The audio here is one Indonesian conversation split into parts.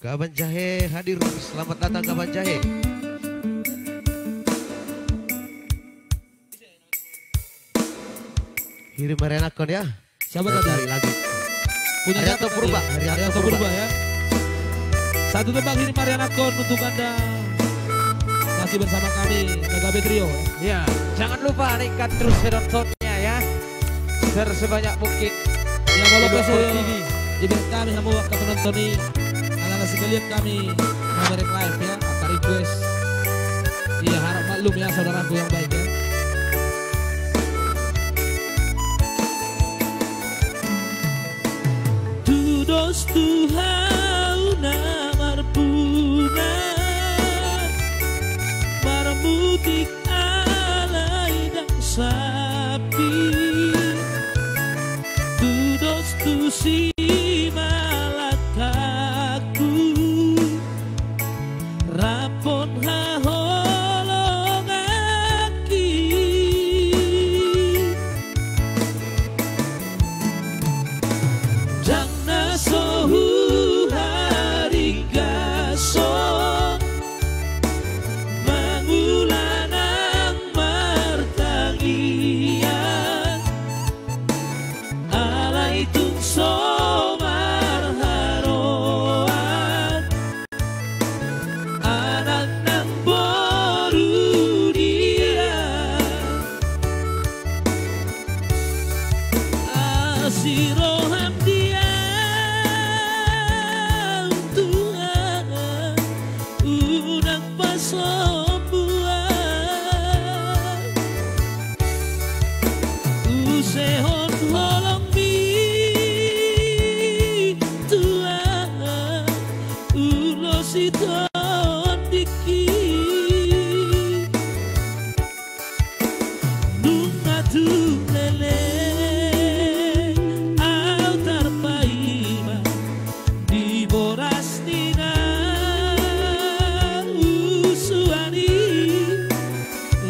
Kaban Jahe hadir, selamat datang Kaban Jahe. Kirim merenakon ya. Siapa tadi? Lagi. Punya Haryanto Purba, Haryanto Purba ya. Satu tembang ini Marianakon untuk Anda. Masih bersama kami Gagabe Trio. Ya, jangan lupa nikah terus penontonnya ya. Sebanyak mungkin. Ya kalau besok TV. Jadi kami sama waktu menonton ala sekalian kami memberek live ya. Akan request. Iya harap maklum ya saudaraku yang baik ya. Tudos Tuhan marpuna marmutik alai dan sapi tudos tu si malakaku rapon haholong aki jangan sohu hari gasong mengulanang martangian alai tung somar haroan anak nang boru dia asiroham dia Tuhan unang pasobuan usehon holong mi Tuhan ulos iton diki nunga tu lele au tarpaima di boras nina usuani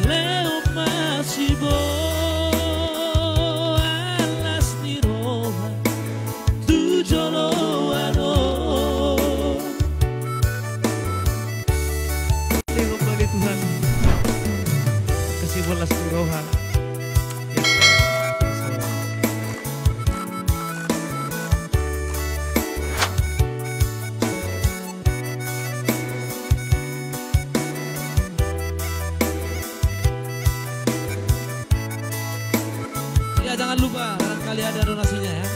leo masibo alas ni roha tu jolo ano Tengok kembali Tuhan. Kasih bolas Roha. ya jangan lupa barangkali ada donasinya ya.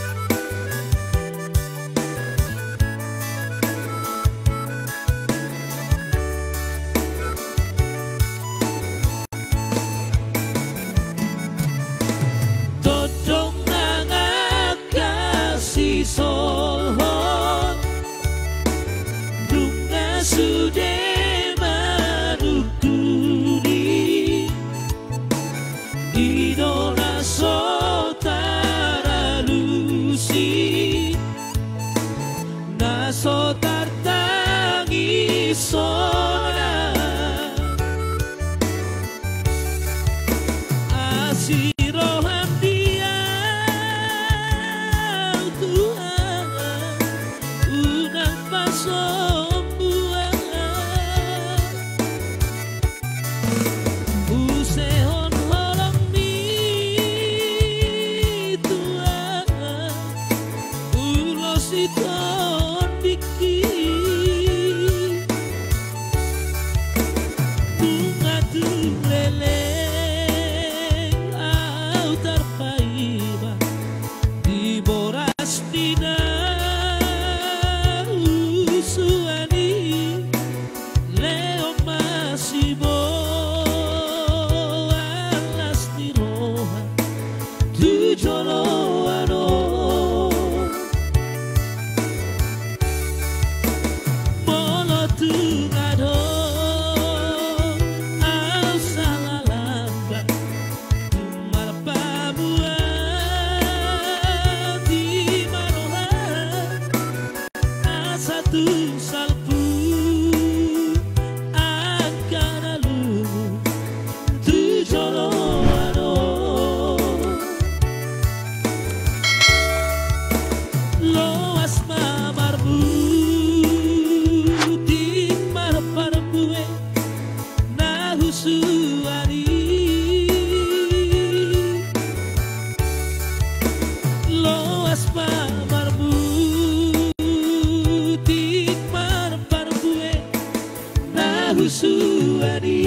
Todong nangakasi solhon Dunga sude manukuni Idona sotara lusi Naso tartangi sona Asirohan dia Tuhan unang pasombuan usehon holong mi Tuhan ulos iton diki bunga tu lele au tarpaima di boras dina usuani leo masibo alas ni roha tu jolo ano molo tu ngado au salalamba marpabuan di maroha satu salpu akan lalu tu jolo ano loas mamarbu husuari loas pamarmu tik marparbue na husuari